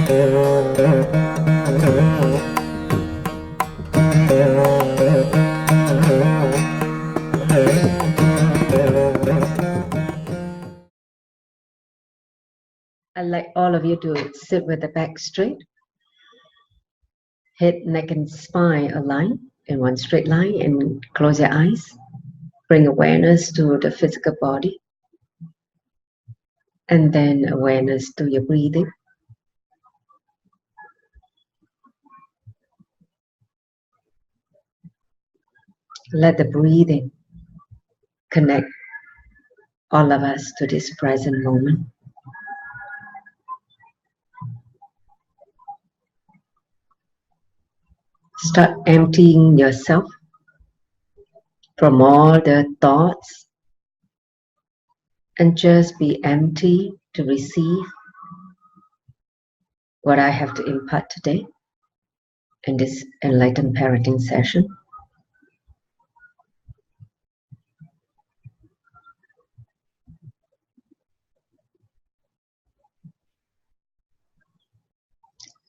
I'd like all of you to sit with the back straight, head, neck, and spine aligned in one straight line, and close your eyes. Bring awareness to the physical body, and then awareness to your breathing. Let the breathing connect all of us to this present moment. Start emptying yourself from all the thoughts and just be empty to receive what I have to impart today in this enlightened parenting session.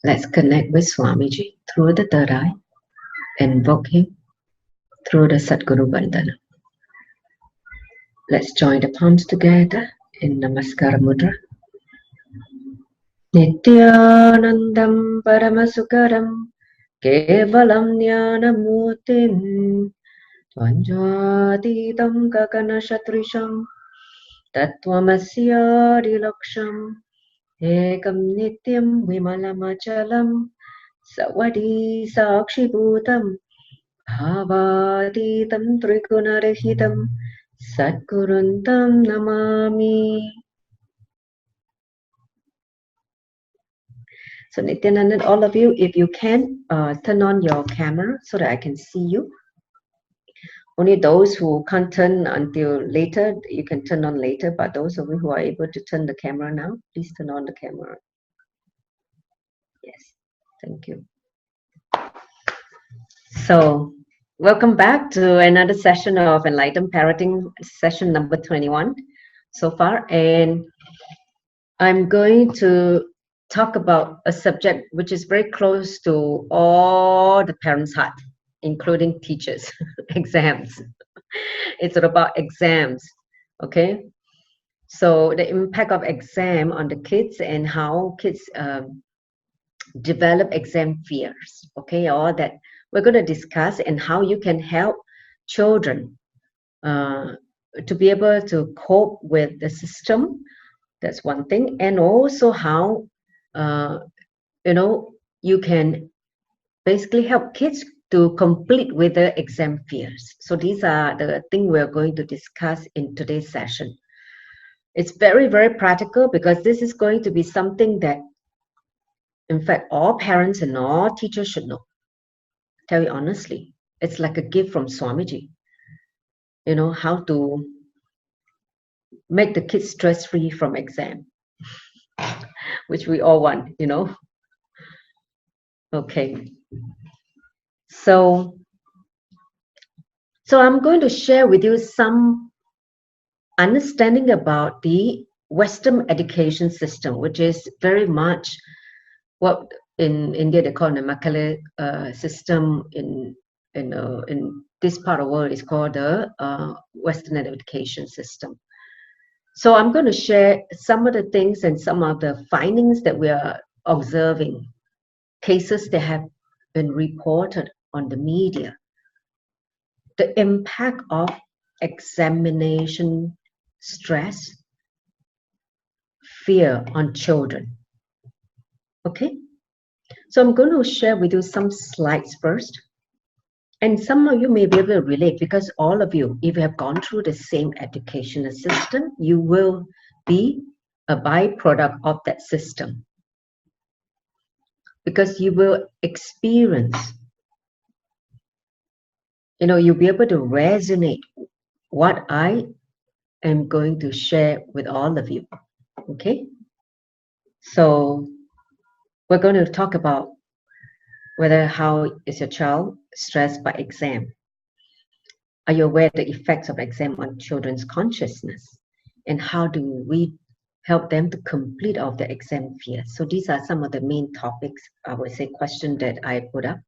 Let's connect with Swamiji through the third eye. Invoke him through the Satguru Bandhana. Let's join the palms together in Namaskara Mudra. Nithyanandam Paramasukaram Kevalam Jnanamutim Tvanjvatitam Gagana Shatrisham Tattvamasya Dilaksham Ekam Nityam Vimalamachalam Savadi Sakshi Bhutam Bhavatitam Trigunarahitam Satguruntam Namami. So Nithyananda, all of you, if you can, turn on your camera so that I can see you. Only those who can't turn until later, you can turn on later, but those of you who are able to turn the camera now, please turn on the camera. Yes, thank you. So, welcome back to another session of Enlightened Parenting, session number 21 so far. And I'm going to talk about a subject which is very close to all the parents' heart, including teachers, exams. It's about exams, okay? So the impact of exam on the kids and how kids develop exam fears, okay? All that we're going to discuss, and how you can help children to be able to cope with the system. That's one thing. And also how you can basically help kids to complete with the exam fears. So these are the things we're going to discuss in today's session. It's very, very practical, because this is going to be something that, in fact, all parents and all teachers should know. Tell you honestly, it's like a gift from Swamiji. You know, how to make the kids stress-free from exam, which we all want, you know. Okay. So I'm going to share with you some understanding about the Western education system, which is very much what in India they call the Macaulay system. In this part of the world is called the Western education system. So I'm going to share some of the things and some of the findings that we are observing, cases that have been reported on the media, the impact of examination stress, fear on children. Okay, so I'm going to share with you some slides first, and some of you may be able to relate, because all of you, if you have gone through the same educational system, you will be a byproduct of that system, because you will experience, you'll be able to resonate what I am going to share with all of you. Okay, so we're going to talk about how is your child stressed by exam. Are you aware of the effects of exam on children's consciousness? And how do we help them to complete all the exam fear. So these are some of the main topics, I would say, questions that I put up.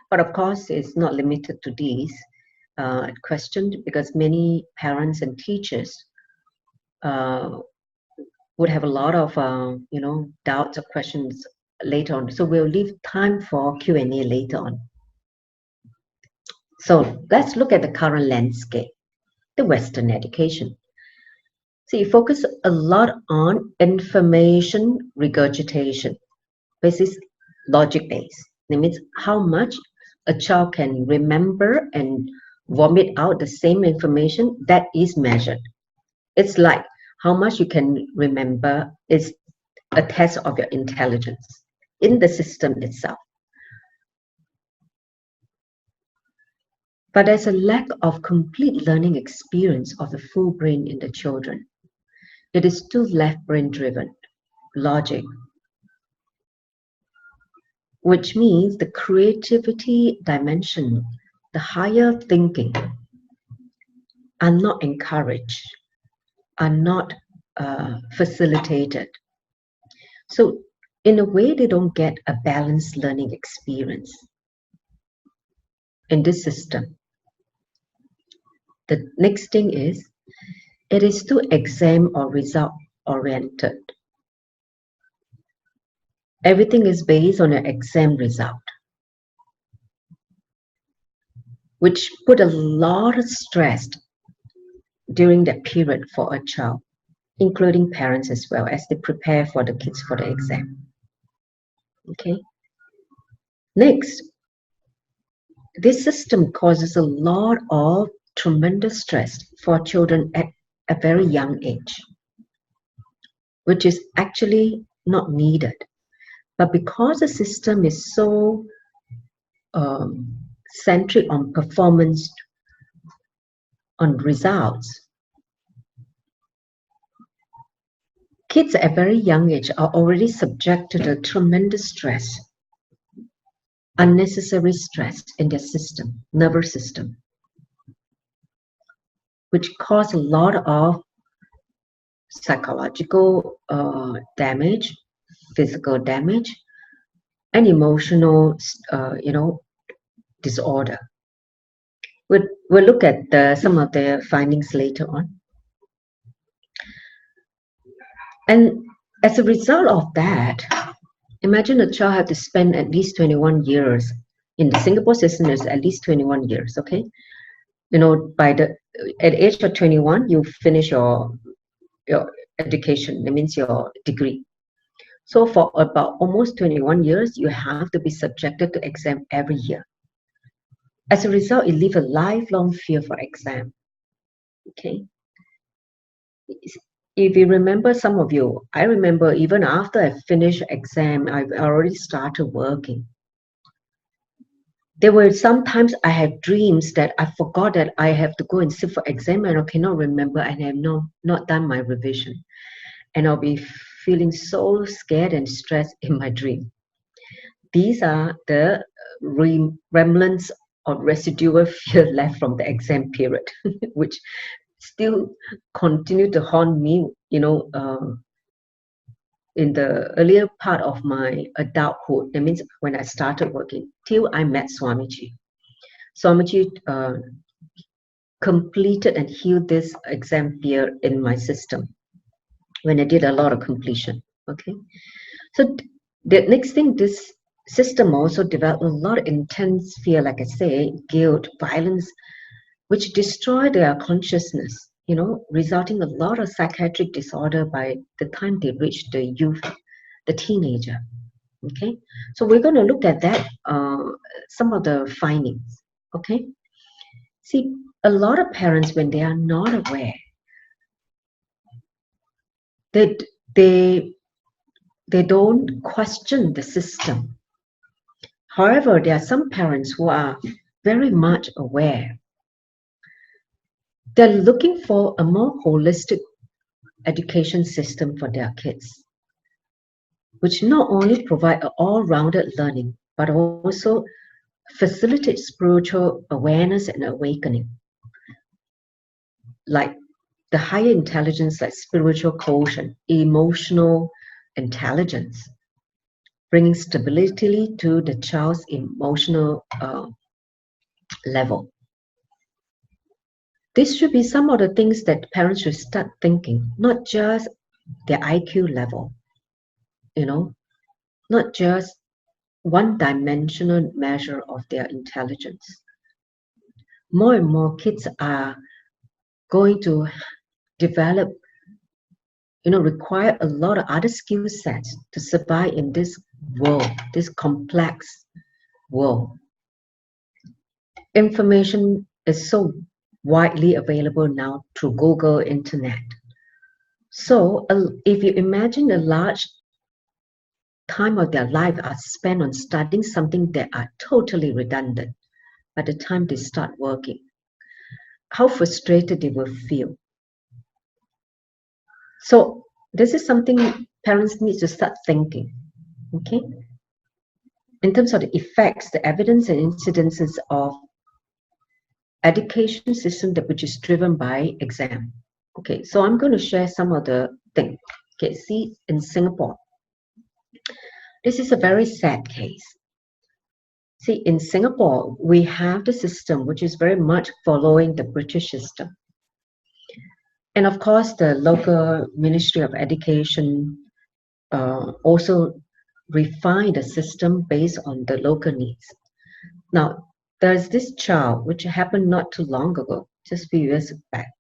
But of course, it's not limited to these questions, because many parents and teachers would have a lot of doubts or questions later on. So we'll leave time for Q&A later on. So let's look at the current landscape, the Western education. So you focus a lot on information regurgitation, basis logic based. That means how much a child can remember and vomit out the same information that is measured. It's like how much you can remember is a test of your intelligence in the system itself. But there's a lack of complete learning experience of the full brain in the children. It is still left brain driven, logic, which means the creativity dimension, the higher thinking, are not encouraged, are not facilitated. So in a way, they don't get a balanced learning experience in this system. The next thing is, it is still exam or result oriented. Everything is based on an exam result, which put a lot of stress during that period for a child, including parents as well, as they prepare for the kids for the exam. Okay. Next, this system causes a lot of tremendous stress for children at a very young age, which is actually not needed. But because the system is so centric on performance, on results, kids at a very young age are already subject to the tremendous stress, unnecessary stress in their system, nervous system, which cause a lot of psychological damage, physical damage, and emotional, disorder. We'll look at some of the findings later on. And as a result of that, imagine a child had to spend at least 21 years in the Singapore system. Is at least 21 years, okay? At the age of 21, you finish your education. That means your degree. So for about almost 21 years, you have to be subjected to exam every year. As a result, it leaves a lifelong fear for exam. Okay. If you remember, some of you, I remember even after I finished exam, I already started working. There were sometimes I had dreams that I forgot that I have to go and sit for exam and I cannot remember and I have not done my revision. And I'll be feeling so scared and stressed in my dream. These are the remnants or residual fear left from the exam period, which still continue to haunt me, in the earlier part of my adulthood. That means when I started working, till I met Swamiji. Swamiji completed and healed this exam fear in my system when I did a lot of completion. Okay, so the next thing, this system also developed a lot of intense fear, like I say, guilt, violence, which destroy their consciousness, resulting a lot of psychiatric disorder by the time they reach the youth, the teenager. Okay, so we're going to look at that, some of the findings. Okay, see, a lot of parents, when they are not aware, they don't question the system. However, there are some parents who are very much aware. They're looking for a more holistic education system for their kids, which not only provide an all-rounded learning, but also facilitate spiritual awareness and awakening. Like the higher intelligence like spiritual quotient, emotional intelligence, bringing stability to the child's emotional level. This should be some of the things that parents should start thinking, not just their IQ level, not just one-dimensional measure of their intelligence. More and more kids are going to develop, require a lot of other skill sets to survive in this world, this complex world. Information is so widely available now through Google, internet. So if you imagine a large time of their life are spent on studying something that are totally redundant by the time they start working, how frustrated they will feel. So this is something parents need to start thinking, okay? In terms of the effects, the evidence and incidences of education system which is driven by exam. Okay, so I'm going to share some of the things. Okay, see, in Singapore, this is a very sad case. See, in Singapore, we have the system which is very much following the British system. And of course, the local Ministry of Education also refined the system based on the local needs. Now, there's this child which happened not too long ago, just a few years back.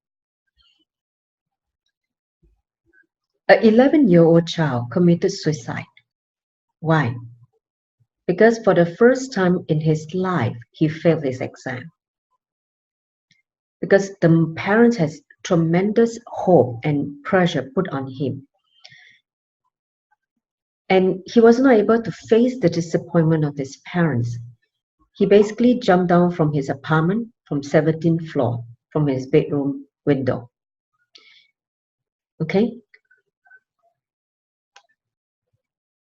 An 11-year-old child committed suicide. Why? Because for the first time in his life, he failed his exam. Because the parents has tremendous hope and pressure put on him. And he was not able to face the disappointment of his parents. He basically jumped down from his apartment from 17th floor, from his bedroom window. Okay?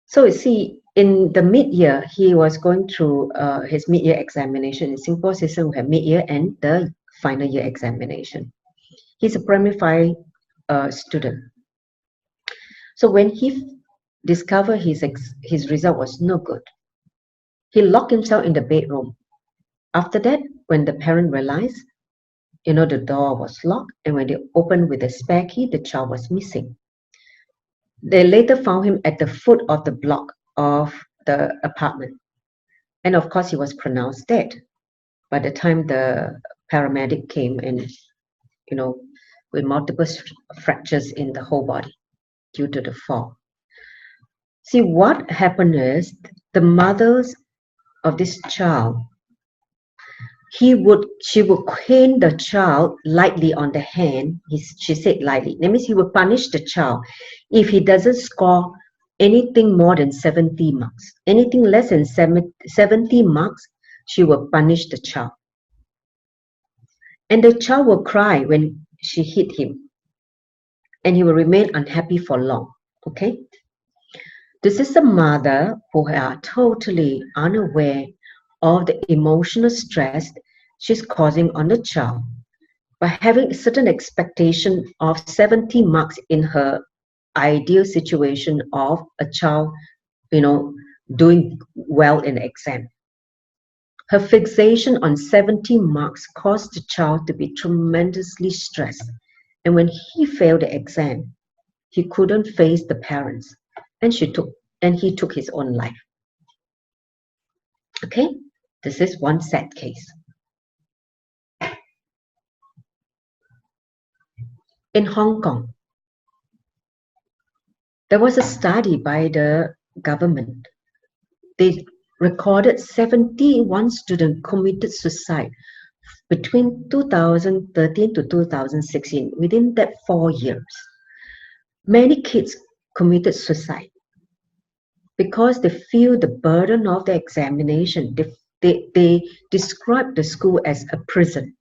So you see, in the mid-year, he was going through his mid-year examination. In Singapore system, we have mid-year and the final year examination. He's a primary 5 student. So when he discovered his result was no good, he locked himself in the bedroom. After that, when the parent realized, the door was locked, and when they opened with a spare key, the child was missing. They later found him at the foot of the block of the apartment. And of course, he was pronounced dead by the time the paramedic came and, with multiple fractures in the whole body due to the fall. See, what happened is the mothers of this child, she would cane the child lightly on the hand. She said lightly. That means he would punish the child if he doesn't score anything more than 70 marks. Anything less than 70 marks, she will punish the child. And the child will cry when she hit him. And he will remain unhappy for long. Okay? This is a mother who are totally unaware of the emotional stress she's causing on the child by having a certain expectation of 70 marks in her ideal situation of a child, doing well in the exam. Her fixation on 70 marks caused the child to be tremendously stressed. And when he failed the exam, he couldn't face the parents, and he took his own life. Okay, this is one sad case. In Hong Kong, there was a study by the government. They recorded 71 students committed suicide between 2013 to 2016, within that 4 years. Many kids committed suicide because they feel the burden of the examination. They describe the school as a prison.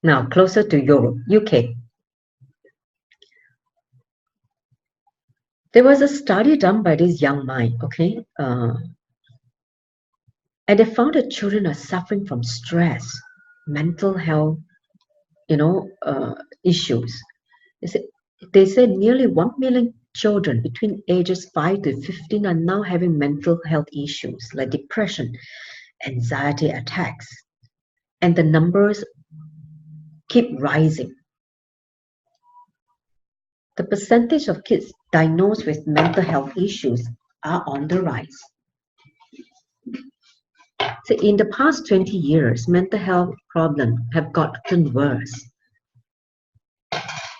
Now, closer to Europe, UK. There was a study done by this young mind, okay? And they found that children are suffering from stress, mental health, issues. They said nearly 1 million children between ages 5 to 15 are now having mental health issues like depression, anxiety attacks, and the numbers keep rising. The percentage of kids diagnosed with mental health issues are on the rise. So in the past 20 years, mental health problems have gotten worse.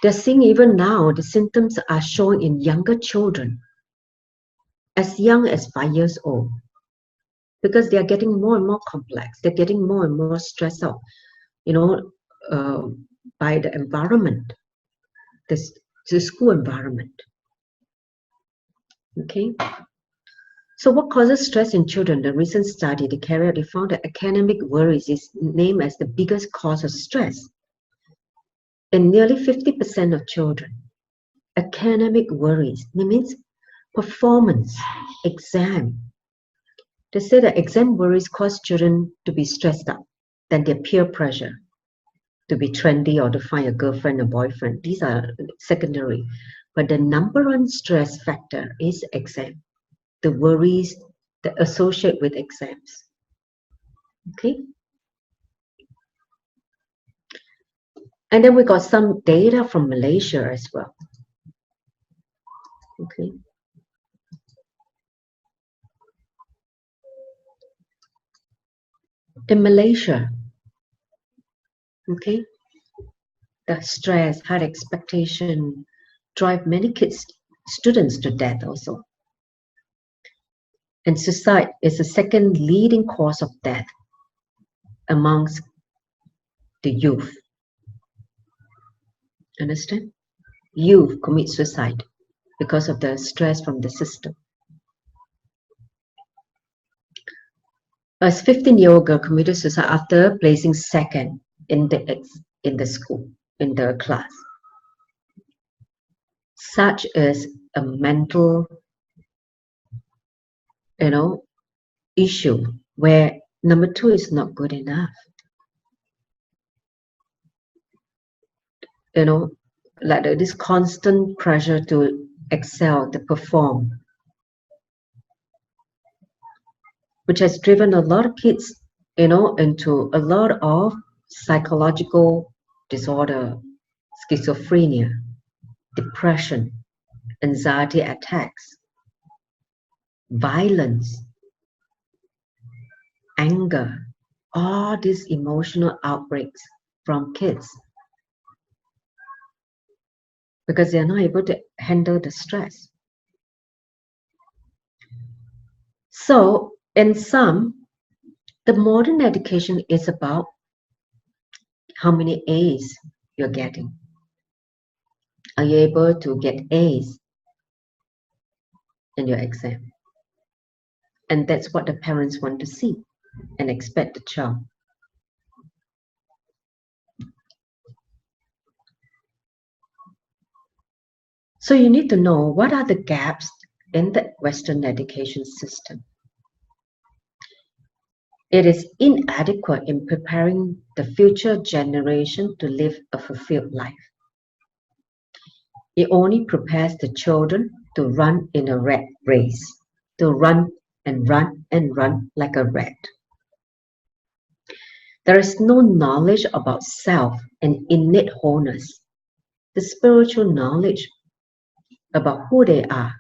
They're seeing even now the symptoms are showing in younger children, as young as 5 years old, because they are getting more and more complex. They're getting more and more stressed out, by the environment, the school environment. Okay. So what causes stress in children? The recent study they carried out, they found that academic worries is named as the biggest cause of stress. In nearly 50% of children, academic worries, that means performance, exam. They say that exam worries cause children to be stressed out, then their peer pressure, to be trendy or to find a girlfriend or boyfriend. These are secondary. But the number one stress factor is exam, the worries that associate with exams. Okay? And then we got some data from Malaysia as well. Okay. In Malaysia, okay, the stress, high expectation drive many students to death also. And suicide is the second leading cause of death amongst the youth. Understand? Youth commit suicide because of the stress from the system. A 15-year-old girl committed suicide after placing second in the school, in the class. Such is a mental, issue where number 2 is not good enough. Like this constant pressure to excel, to perform, which has driven a lot of kids, into a lot of psychological disorder, schizophrenia, depression, anxiety attacks, violence, anger, all these emotional outbreaks from kids because they are not able to handle the stress. So in sum, the modern education is about how many A's you're getting. Are you able to get A's in your exam? And that's what the parents want to see and expect the child. So you need to know what are the gaps in the Western education system. It is inadequate in preparing the future generation to live a fulfilled life. It only prepares the children to run in a rat race, to run and run and run like a rat. There is no knowledge about self and innate wholeness, the spiritual knowledge about who they are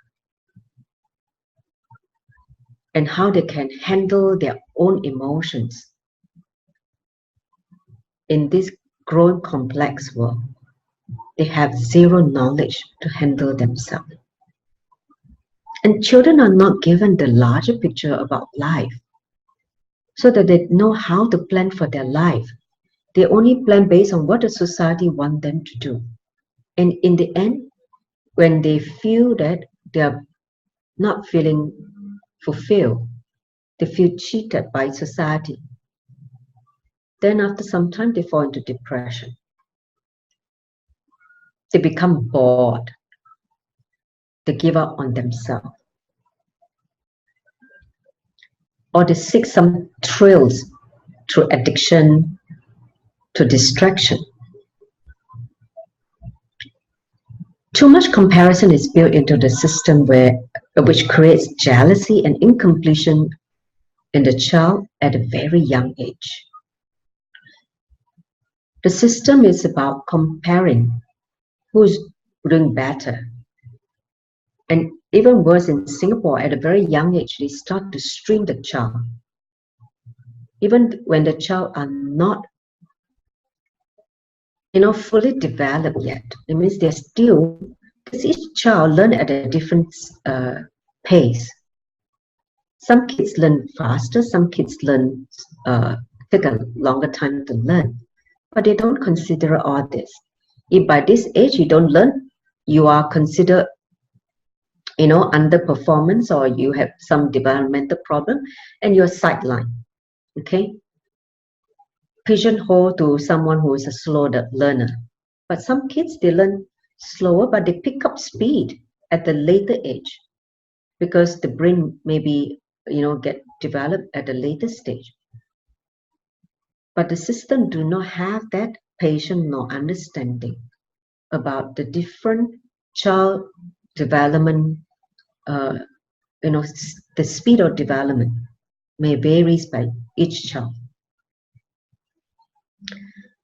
and how they can handle their own emotions in this growing complex world. They have zero knowledge to handle themselves. And children are not given the larger picture about life so that they know how to plan for their life. They only plan based on what the society wants them to do. And in the end, when they feel that they are not feeling fulfilled, they feel cheated by society. Then after some time, they fall into depression. They become bored. they give up on themselves, or they seek some thrills through addiction, to distraction. Too much comparison is built into the system which creates jealousy and incompletion in the child at a very young age. The system is about comparing who's doing better. And even worse, in Singapore, at a very young age, they start to stream the child. Even when the child are not, fully developed yet. It means they're still, because each child learn at a different pace. Some kids learn faster, some kids learn take a longer time to learn. But they don't consider all this. If by this age you don't learn, you are considered, underperformance, or you have some developmental problem, and you're sidelined. Okay? Pigeonhole to someone who is a slow learner. But some kids, they learn slower, but they pick up speed at the later age because the brain maybe, get developed at a later stage. But the system do not have that patience nor understanding about the different child development. The speed of development may varies by each child.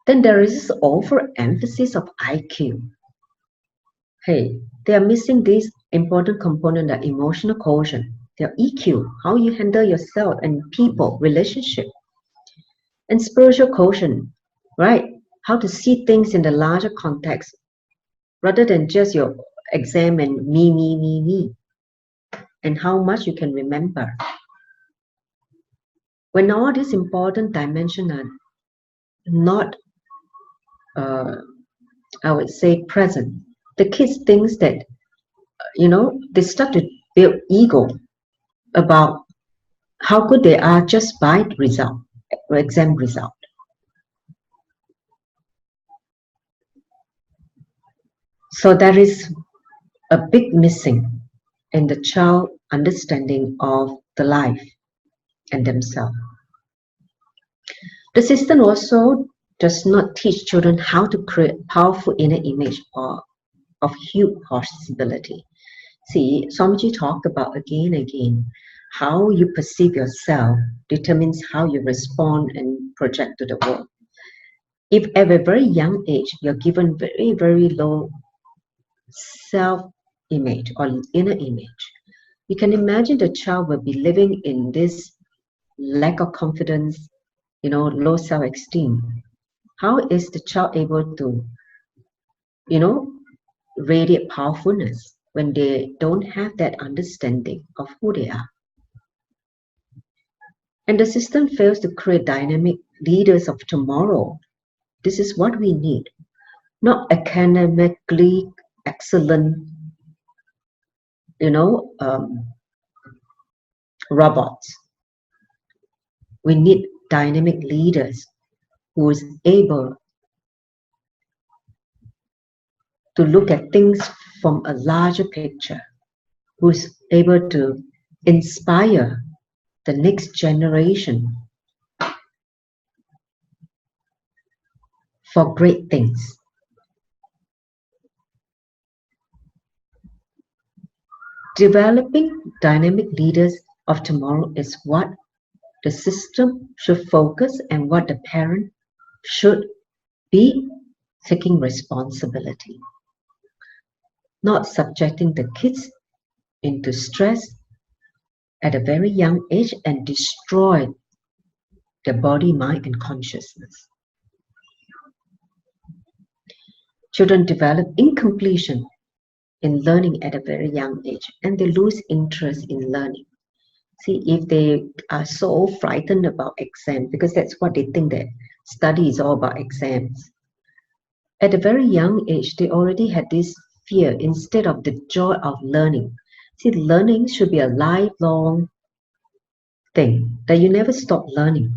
Then there is this overemphasis of IQ. Hey, they are missing this important component, the emotional quotient, their EQ, how you handle yourself and people, relationship, and spiritual quotient, right? How to see things in the larger context, rather than just your exam and me, and how much you can remember. When all these important dimensions are not, I would say, present, the kids think that, they start to build ego about how good they are just by result, exam result. So there is a big missing in the child understanding of the life and themselves. The system also does not teach children how to create powerful inner image or of huge possibility. See, Swamiji talked about again and again, how you perceive yourself determines how you respond and project to the world. If at a very young age, you're given very, very low self-image or inner image, you can imagine the child will be living in this lack of confidence, low self-esteem. How is the child able to, radiate powerfulness when they don't have that understanding of who they are? And the system fails to create dynamic leaders of tomorrow. This is what we need. Not academically excellent, robots. We need dynamic leaders who is able to look at things from a larger picture, who is able to inspire the next generation for great things. Developing dynamic leaders of tomorrow is what the system should focus and what the parent should be taking responsibility. Not subjecting the kids into stress at a very young age and destroy their body, mind, and consciousness. Children develop incompletion in learning at a very young age, and they lose interest in learning. See, if they are so frightened about exams, because that's what they think, that study is all about exams. At a very young age, they already had this fear instead of the joy of learning. See, learning should be a lifelong thing, that you never stop learning.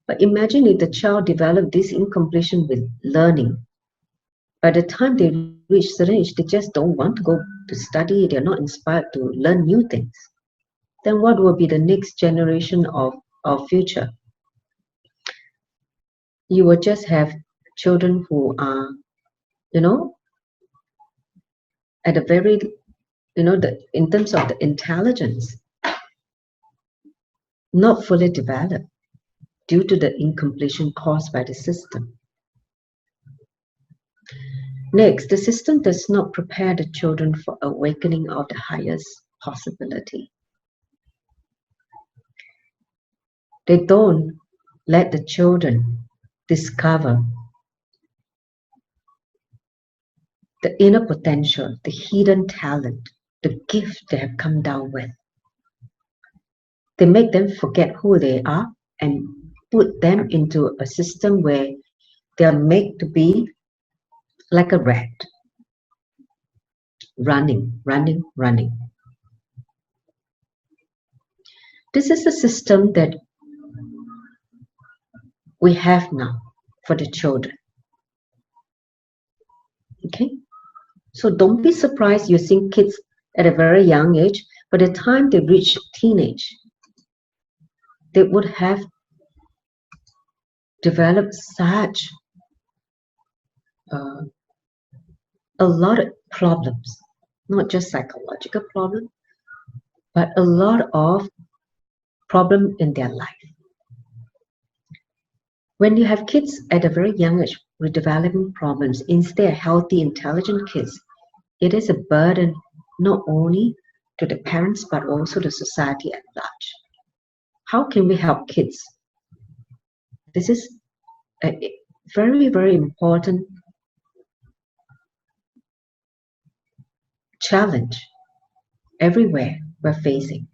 But imagine if the child developed this incompletion with learning, by the time they reach certain age, they just don't want to go to study, they're not inspired to learn new things. Then what will be the next generation of our future? You will just have children who are, at a very, in terms of the intelligence, not fully developed due to the incompletion caused by the system. Next, the system does not prepare the children for awakening of the highest possibility. They don't let the children discover the inner potential, the hidden talent, the gift they have come down with. They make them forget who they are and put them into a system where they are made to be like a rat, running. This is the system that we have now for the children. Okay? So don't be surprised you see kids at a very young age. By the time they reach teenage, they would have developed such a lot of problems, not just psychological problems, but a lot of problems in their life. When you have kids at a very young age with developing problems, instead of healthy, intelligent kids, it is a burden not only to the parents but also the society at large. How can we help kids? This is a very, very important challenge everywhere we're facing.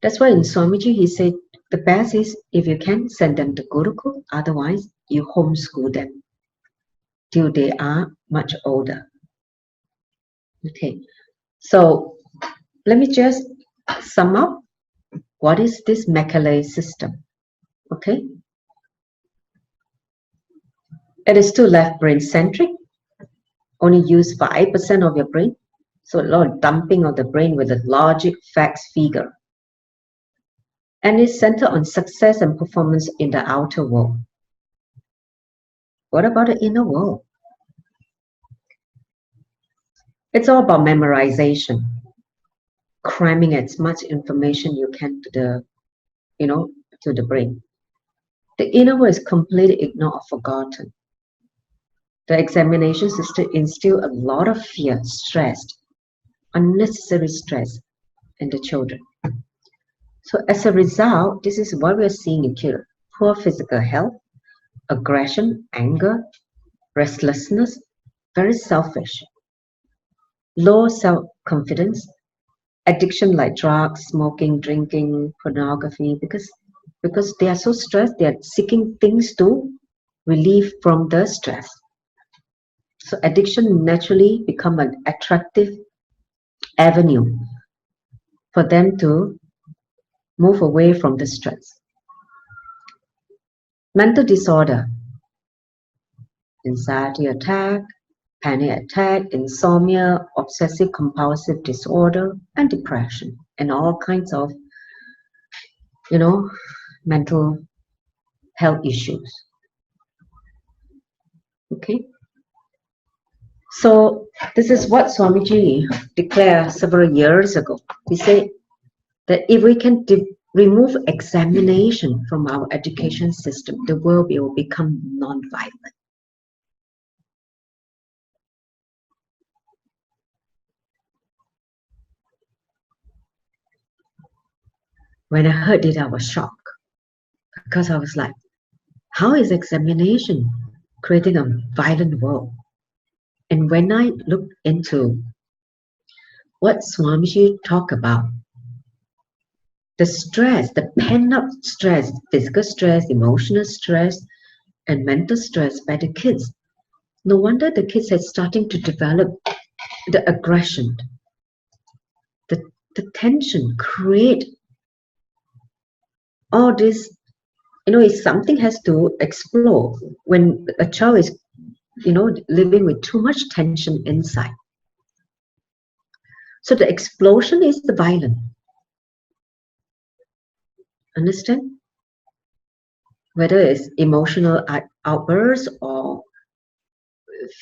That's why in Swamiji he said the best is if you can send them to Gurukul, otherwise you homeschool them till they are much older. Okay, so let me just sum up what is this Macaulay system. Okay, it is too left brain centric, only use 5% of your brain, so a lot of dumping of the brain with a logic, facts, figure, and is centered on success and performance in the outer world. What about the inner world? It's all about memorization, cramming as much information you can to the, to the brain. The inner world is completely ignored or forgotten. The examination system instills a lot of fear, stress, unnecessary stress in the children. So as a result, this is what we are seeing in children: poor physical health, aggression, anger, restlessness, very selfish, low self-confidence, addiction like drugs, smoking, drinking, pornography, because they are so stressed, they are seeking things to relieve from the stress. So addiction naturally become an attractive avenue for them to move away from the stress. Mental disorder, anxiety attack, panic attack, insomnia, obsessive compulsive disorder, and depression, and all kinds of, mental health issues. Okay. So this is what Swamiji declared several years ago. He said that if we can remove examination from our education system, the world will become non-violent. When I heard it, I was shocked, because I was like, how is examination creating a violent world? And when I looked into what Swamiji talked about, the stress, the pent-up stress, physical stress, emotional stress, and mental stress by the kids, no wonder the kids are starting to develop the aggression, the tension, create all this. If something has to explode, when a child is living with too much tension inside. So the explosion is the violence. Understand? Whether it's emotional outbursts or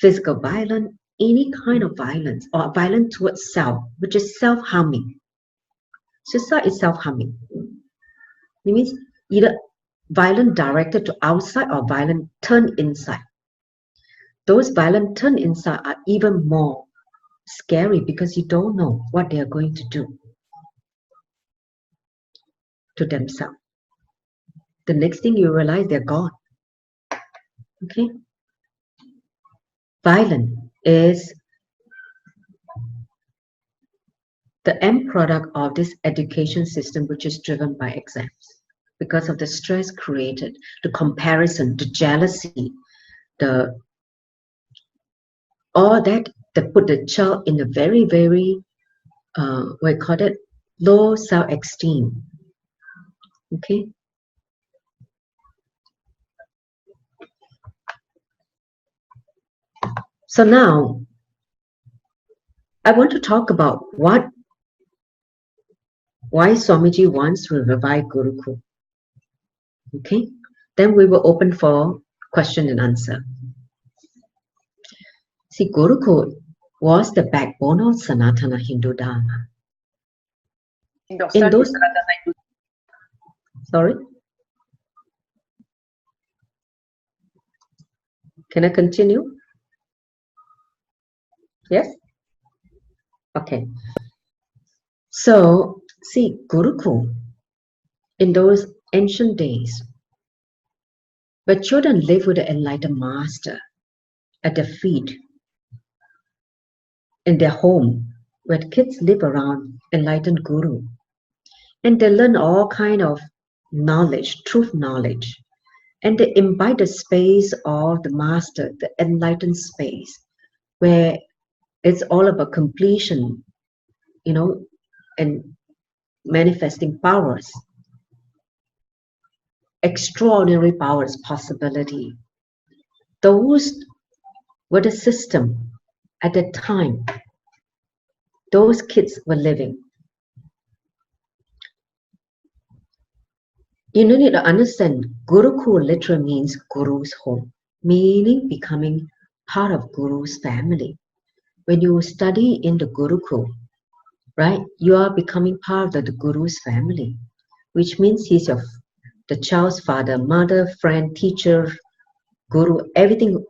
physical violence, any kind of violence, or violence towards self, which is self-harming. Suicide is self-harming. It means either violence directed to outside or violence turned inside. Those violence turned inside are even more scary because you don't know what they are going to do to themselves. The next thing you realize, they're gone. Okay? Violence is the end product of this education system, which is driven by exams because of the stress created, the comparison, the jealousy, all that put the child in a very, very, we call it low self-esteem. Okay? So now, I want to talk about why Swamiji wants to revive Gurukul. Okay? Then we will open for question and answer. See, Gurukul was the backbone of Sanatana Hindu Dharma. In those, sorry? Can I continue? Yes? Okay. So, see, Gurukul, in those ancient days, where children live with the enlightened master at their feet, in their home, where kids live around enlightened guru, and they learn all kind of knowledge, truth knowledge, and they imbibe the space of the master, the enlightened space, where it's all about completion, and manifesting powers, extraordinary powers, possibility. Those were the system at that time those kids were living. You need to understand, Gurukul literally means Guru's home, meaning becoming part of Guru's family. When you study in the Gurukul, right, you are becoming part of the Guru's family, which means he's the child's father, mother, friend, teacher, Guru, everything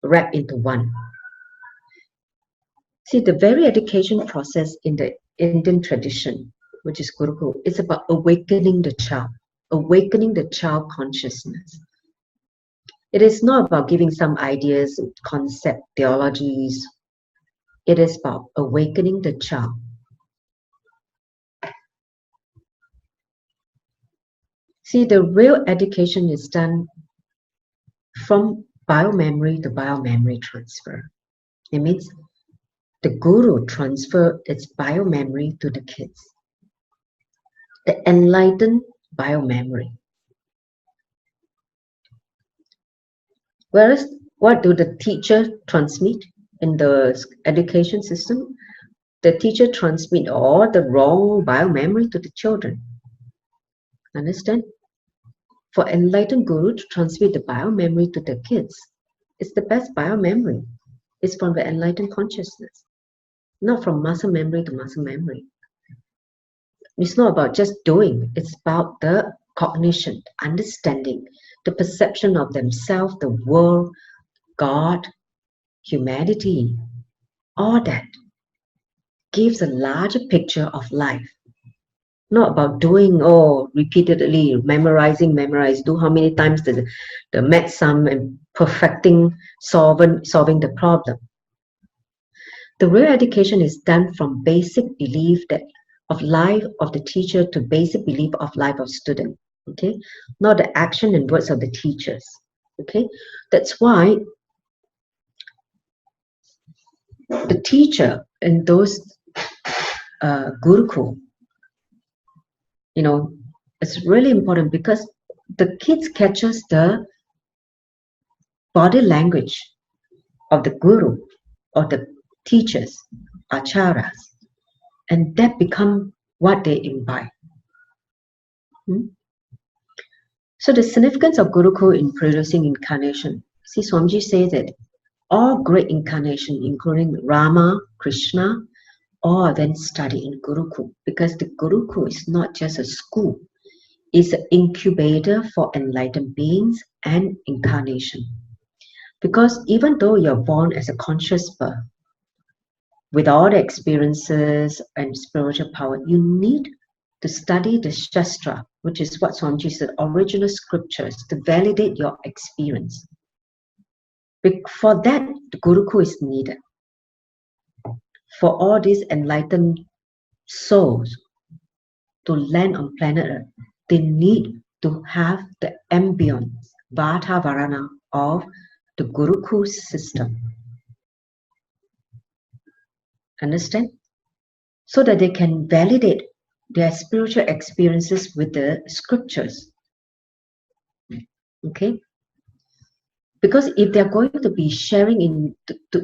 wrapped into one. See, the very education process in the Indian tradition, which is Gurukul, is about awakening the child consciousness. It is not about giving some ideas, concept, theologies. It is about awakening the child. See, the real education is done from biomemory to biomemory transfer. It means the guru transfer its biomemory to the kids. The enlightened biomemory. Whereas, what do the teacher transmit in the education system? The teacher transmit all the wrong biomemory to the children. Understand? For enlightened guru to transmit the biomemory to the kids, it's the best biomemory. It's from the enlightened consciousness, not from muscle memory to muscle memory. It's not about just doing, it's about the cognition, understanding, the perception of themselves, the world, God, humanity. All that gives a larger picture of life. Not about doing repeatedly, memorizing, do how many times the math sum and perfecting, solving the problem. The real education is done from basic belief of life of the teacher to basic belief of life of student. Okay, not the action and words of the teachers. Okay, that's why the teacher in those Gurukul, it's really important because the kids catches the body language of the guru or the teachers, acharyas, and that become what they imbibe. So the significance of Gurukul in producing incarnation. See, Swamiji says that all great incarnation, including Rama, Krishna, all then study in Gurukul, because the Gurukul is not just a school, it's an incubator for enlightened beings and incarnation. Because even though you're born as a conscious birth, with all the experiences and spiritual power, you need to study the Shastra, which is what Swamiji said, original scriptures, to validate your experience. For that, the Gurukul is needed. For all these enlightened souls to land on planet Earth, they need to have the ambience, Vatavarana of the Gurukul system. Understand? So that they can validate their spiritual experiences with the scriptures. Okay? Because if they're going to be sharing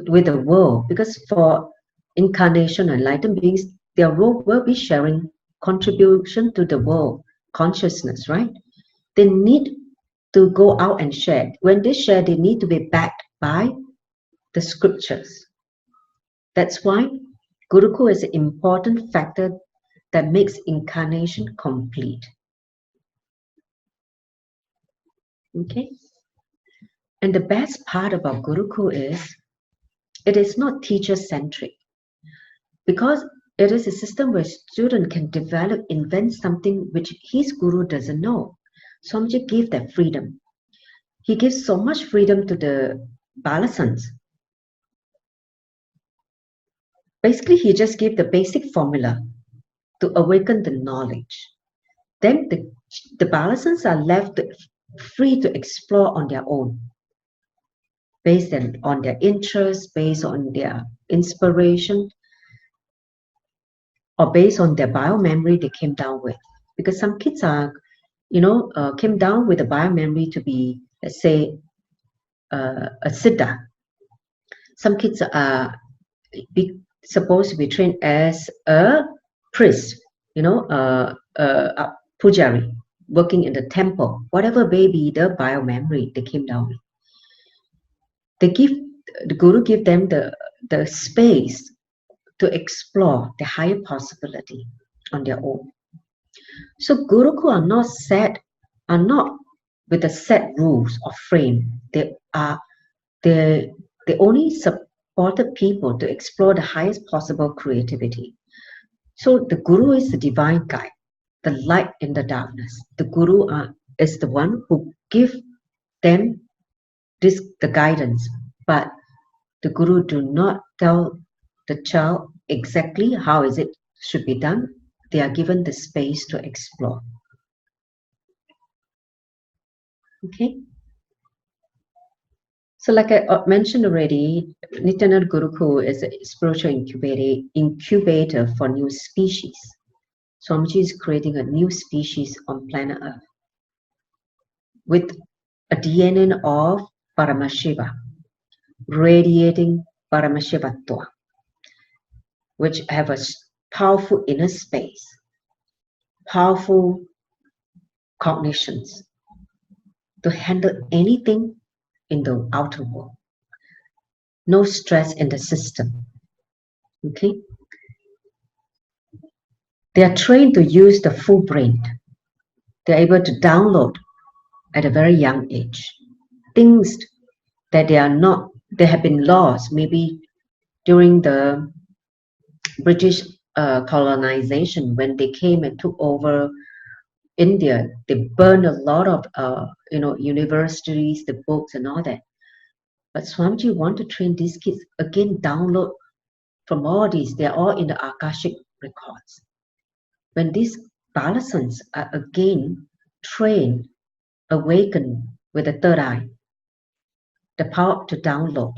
with the world, because for incarnation and enlightened beings, their role will be sharing contribution to the world consciousness, right? They need to go out and share. When they share, they need to be backed by the scriptures. That's why Gurukul is an important factor that makes incarnation complete. Okay? And the best part about Gurukul is it is not teacher-centric, because it is a system where student can develop, invent something which his guru doesn't know. Swamiji gave that freedom. He gives so much freedom to the Balasans. Basically, he just gave the basic formula to awaken the knowledge. Then the Balasans are left free to explore on their own, based on their interests, based on their inspiration, or based on their biomemory they came down with. Because some kids are, came down with a biomemory to be, let's say, a siddha. Some kids are supposed to be trained as a priest, a pujari, working in the temple. Whatever baby, the biomemory they came down with. The guru give them the space to explore the higher possibility on their own. So Gurukul are not with the set rules or frame. They only supported people to explore the highest possible creativity. So the Guru is the divine guide, the light in the darkness. The Guru is the one who gives them the guidance, but the Guru do not tell the child exactly how it should be done. They are given the space to explore. Okay. So like I mentioned already, Nithyananda Gurukul is a spiritual incubator for new species. Swamiji is creating a new species on planet Earth with a DNA of Paramashiva, radiating Paramashivatva, which have a powerful inner space, powerful cognitions to handle anything in the outer world. No stress in the system. Okay? They are trained to use the full brain. They're able to download at a very young age things that they have been lost maybe during the British colonization. When they came and took over India, they burned a lot of universities, the books and all that. But Swamiji want to train these kids again, download from all these. They're all in the Akashic records. When these Balasans are again trained, awakened with the third eye, the power to download,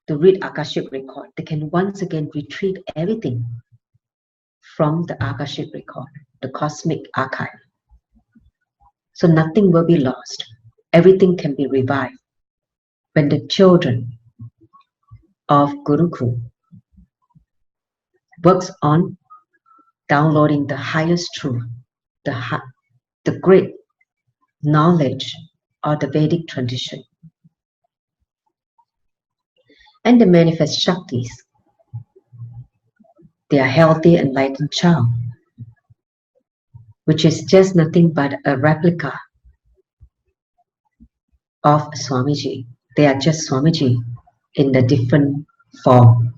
to read Akashic record, they can once again retrieve everything from the Akashic record, the cosmic archive. So nothing will be lost. Everything can be revived when the children of Gurukul works on downloading the highest truth, the great knowledge of the Vedic tradition, and the manifest Shaktis. They are healthy, enlightened child, which is just nothing but a replica of Swamiji. They are just Swamiji in a different form,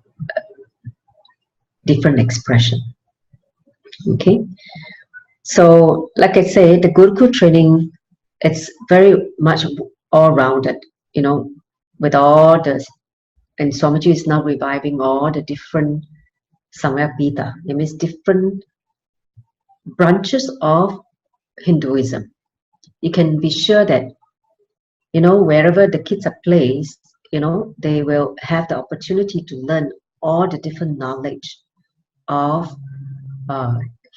different expression. Okay, so like I say, the Gurukul training, it's very much all-rounded, you know, with all the, and Swamiji is now reviving all the different Samyapita, it means different branches of Hinduism. You can be sure that, you know, wherever the kids are placed, you know, they will have the opportunity to learn all the different knowledge of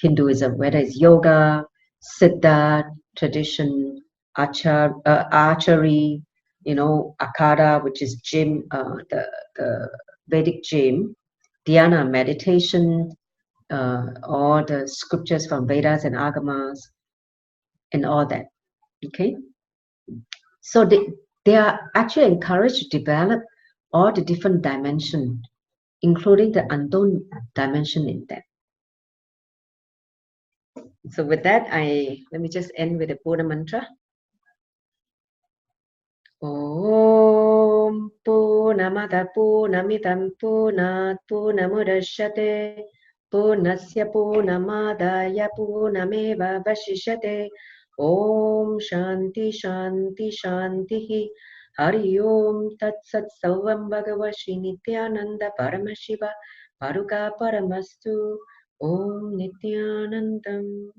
Hinduism, whether it's yoga, siddha, tradition, archery, you know, akada, which is gym, the Vedic gym, dhyana, meditation, all the scriptures from Vedas and Agamas, and all that. Okay, so they are actually encouraged to develop all the different dimensions, including the unknown dimension in them. So with that, let me just end with a Purna mantra. Om Purnamada Purnamidam Purnat Purnamudachyate Purnasya Purnamadaya Purnameva Vashishyate. Om Shanti Shanti Shanti Hari Om Tat Sat Savam Bhagavashi Nithyananda Paramashiva Paruka Paramastu. Om Nithyanandam.